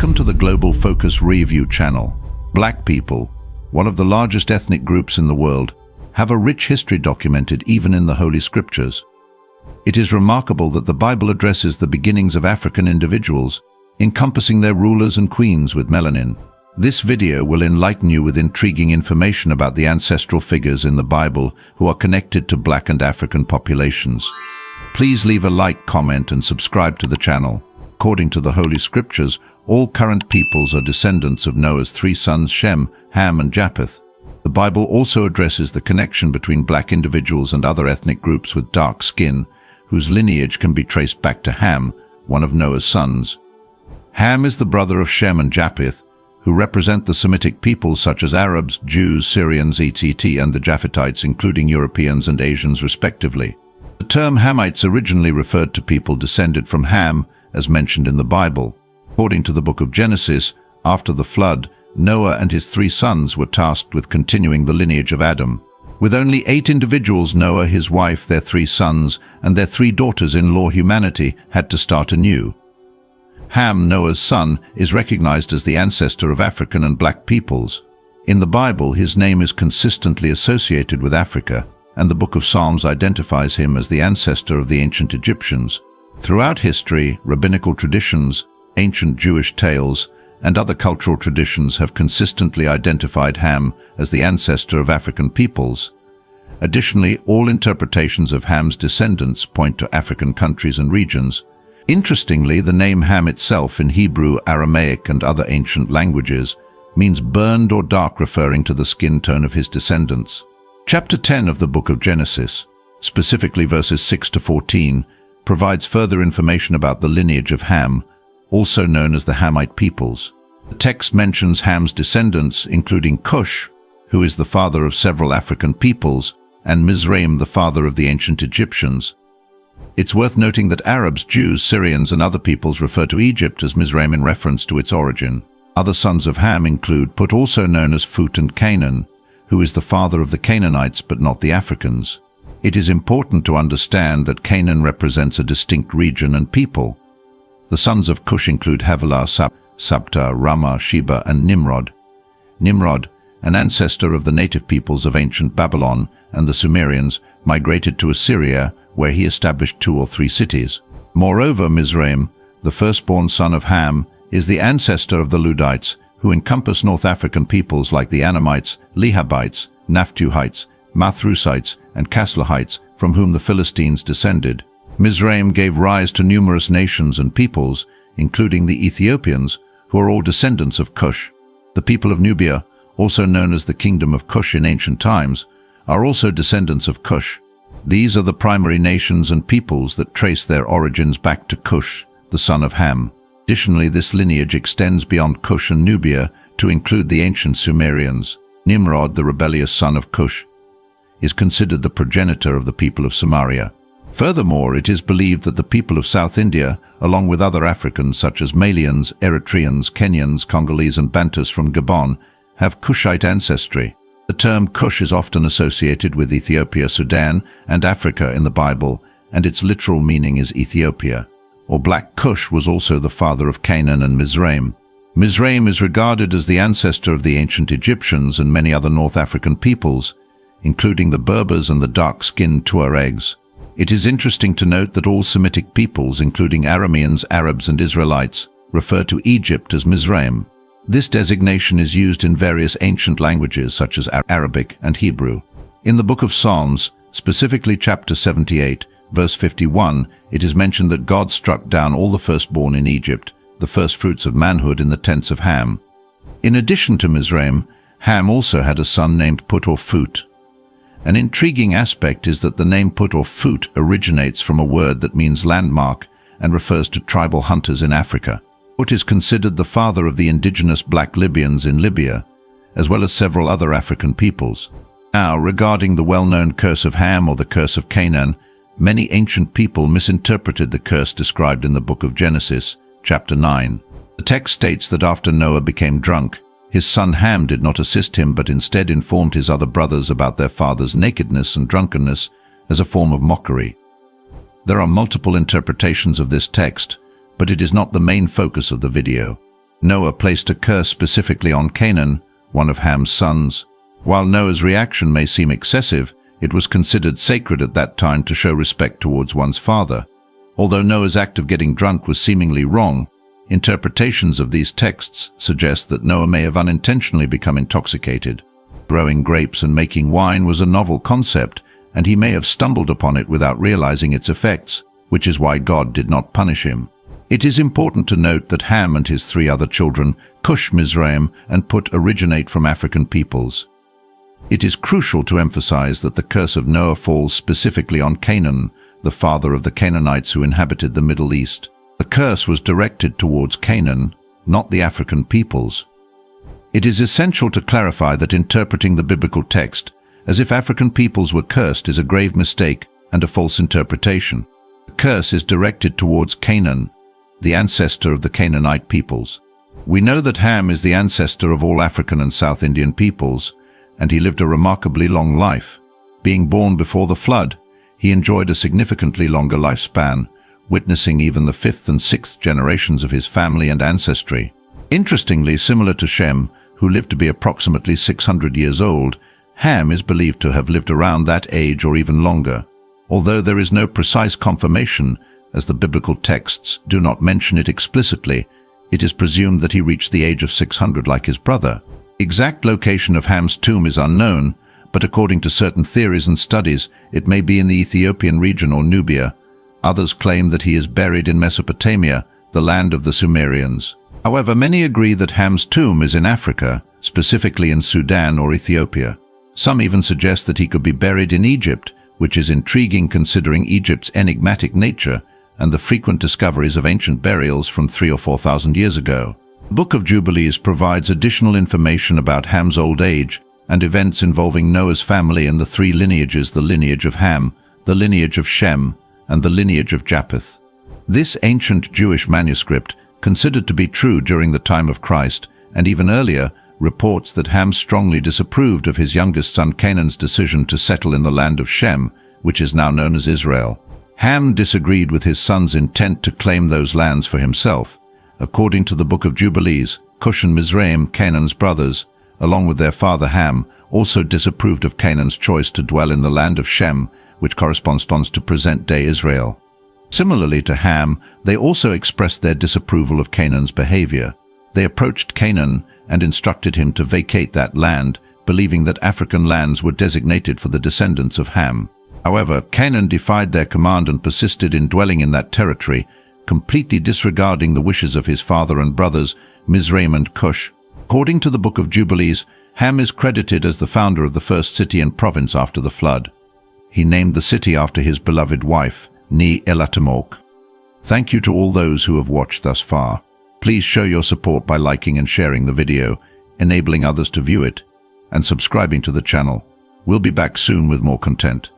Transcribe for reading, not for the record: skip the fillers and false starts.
Welcome to the Global Focus Review channel. Black people, one of the largest ethnic groups in the world, have a rich history documented even in the Holy Scriptures. It is remarkable that the Bible addresses the beginnings of African individuals, encompassing their rulers and queens with melanin. This video will enlighten you with intriguing information about the ancestral figures in the Bible who are connected to Black and African populations. Please leave a like, comment, and subscribe to the channel. According to the Holy Scriptures, all current peoples are descendants of Noah's three sons Shem, Ham, and Japheth. The Bible also addresses the connection between black individuals and other ethnic groups with dark skin, whose lineage can be traced back to Ham, one of Noah's sons. Ham is the brother of Shem and Japheth, who represent the Semitic peoples such as Arabs, Jews, Syrians, etc., and the Japhethites, including Europeans and Asians respectively. The term Hamites originally referred to people descended from Ham, as mentioned in the Bible. According to the book of Genesis, after the flood, Noah and his three sons were tasked with continuing the lineage of Adam. With only 8 individuals, Noah, his wife, their 3 sons, and their 3 daughters-in-law, humanity had to start anew. Ham, Noah's son, is recognized as the ancestor of African and black peoples. In the Bible, his name is consistently associated with Africa, and the book of Psalms identifies him as the ancestor of the ancient Egyptians. Throughout history, rabbinical traditions, ancient Jewish tales, and other cultural traditions have consistently identified Ham as the ancestor of African peoples. Additionally, all interpretations of Ham's descendants point to African countries and regions. Interestingly, the name Ham itself in Hebrew, Aramaic, and other ancient languages means burned or dark, referring to the skin tone of his descendants. Chapter 10 of the book of Genesis, specifically verses 6 to 14, provides further information about the lineage of Ham, also known as the Hamite peoples. The text mentions Ham's descendants, including Cush, who is the father of several African peoples, and Mizraim, the father of the ancient Egyptians. It's worth noting that Arabs, Jews, Syrians, and other peoples refer to Egypt as Mizraim in reference to its origin. Other sons of Ham include Put, also known as Phut, and Canaan, who is the father of the Canaanites but not the Africans. It is important to understand that Canaan represents a distinct region and people. The sons of Cush include Havilah, Sabta, Rama, Sheba, and Nimrod. Nimrod, an ancestor of the native peoples of ancient Babylon and the Sumerians, migrated to Assyria, where he established 2 or 3 cities. Moreover, Mizraim, the firstborn son of Ham, is the ancestor of the Ludites, who encompass North African peoples like the Anamites, Lehabites, Naphtuhites, Mathrusites, and Caslahites, from whom the Philistines descended. Mizraim gave rise to numerous nations and peoples, including the Ethiopians, who are all descendants of Cush. The people of Nubia, also known as the Kingdom of Kush in ancient times, are also descendants of Cush. These are the primary nations and peoples that trace their origins back to Cush, the son of Ham. Additionally, this lineage extends beyond Cush and Nubia to include the ancient Sumerians. Nimrod, the rebellious son of Cush, is considered the progenitor of the people of Samaria. Furthermore, it is believed that the people of South India, along with other Africans such as Malians, Eritreans, Kenyans, Congolese, and Bantus from Gabon, have Kushite ancestry. The term Cush is often associated with Ethiopia, Sudan, and Africa in the Bible, and its literal meaning is Ethiopia. Or Black Cush was also the father of Canaan and Mizraim. Mizraim is regarded as the ancestor of the ancient Egyptians and many other North African peoples, including the Berbers and the dark-skinned Tuaregs. It is interesting to note that all Semitic peoples, including Arameans, Arabs, and Israelites, refer to Egypt as Mizraim. This designation is used in various ancient languages such as Arabic and Hebrew. In the book of Psalms, specifically chapter 78, verse 51, it is mentioned that God struck down all the firstborn in Egypt, the firstfruits of manhood in the tents of Ham. In addition to Mizraim, Ham also had a son named Put or Phut. An intriguing aspect is that the name Put or Phut originates from a word that means landmark and refers to tribal hunters in Africa. Put is considered the father of the indigenous black Libyans in Libya, as well as several other African peoples. Now, regarding the well-known curse of Ham or the curse of Canaan, many ancient people misinterpreted the curse described in the book of Genesis, chapter 9. The text states that after Noah became drunk, his son Ham did not assist him but instead informed his other brothers about their father's nakedness and drunkenness as a form of mockery. There are multiple interpretations of this text, but it is not the main focus of the video. Noah placed a curse specifically on Canaan, one of Ham's sons. While Noah's reaction may seem excessive, it was considered sacred at that time to show respect towards one's father. Although Noah's act of getting drunk was seemingly wrong, interpretations of these texts suggest that Noah may have unintentionally become intoxicated. Growing grapes and making wine was a novel concept, and he may have stumbled upon it without realizing its effects, which is why God did not punish him. It is important to note that Ham and his 3 other children, Cush, Mizraim, and Put, originate from African peoples. It is crucial to emphasize that the curse of Noah falls specifically on Canaan, the father of the Canaanites who inhabited the Middle East. The curse was directed towards Canaan, not the African peoples. It is essential to clarify that interpreting the biblical text as if African peoples were cursed is a grave mistake and a false interpretation. The curse is directed towards Canaan, the ancestor of the Canaanite peoples. We know that Ham is the ancestor of all African and South Indian peoples, and he lived a remarkably long life. Being born before the flood, he enjoyed a significantly longer lifespan, witnessing even the 5th and 6th generations of his family and ancestry. Interestingly, similar to Shem, who lived to be approximately 600 years old, Ham is believed to have lived around that age or even longer. Although there is no precise confirmation, as the biblical texts do not mention it explicitly, it is presumed that he reached the age of 600 like his brother. The exact location of Ham's tomb is unknown, but according to certain theories and studies, it may be in the Ethiopian region or Nubia. Others claim that he is buried in Mesopotamia, the land of the Sumerians. However, many agree that Ham's tomb is in Africa, specifically in Sudan or Ethiopia. Some even suggest that he could be buried in Egypt, which is intriguing considering Egypt's enigmatic nature and the frequent discoveries of ancient burials from 3,000 or 4,000 years ago. The Book of Jubilees provides additional information about Ham's old age and events involving Noah's family and the 3 lineages: the lineage of Ham, the lineage of Shem, and the lineage of Japheth. This ancient Jewish manuscript, considered to be true during the time of Christ, and even earlier, reports that Ham strongly disapproved of his youngest son Canaan's decision to settle in the land of Shem, which is now known as Israel. Ham disagreed with his son's intent to claim those lands for himself. According to the Book of Jubilees, Cush and Mizraim, Canaan's brothers, along with their father Ham, also disapproved of Canaan's choice to dwell in the land of Shem, which corresponds to present-day Israel. Similarly to Ham, they also expressed their disapproval of Canaan's behavior. They approached Canaan and instructed him to vacate that land, believing that African lands were designated for the descendants of Ham. However, Canaan defied their command and persisted in dwelling in that territory, completely disregarding the wishes of his father and brothers, Mizraim and Cush. According to the Book of Jubilees, Ham is credited as the founder of the first city and province after the flood. He named the city after his beloved wife, Ni-Elatamok. Thank you to all those who have watched thus far. Please show your support by liking and sharing the video, enabling others to view it, and subscribing to the channel. We'll be back soon with more content.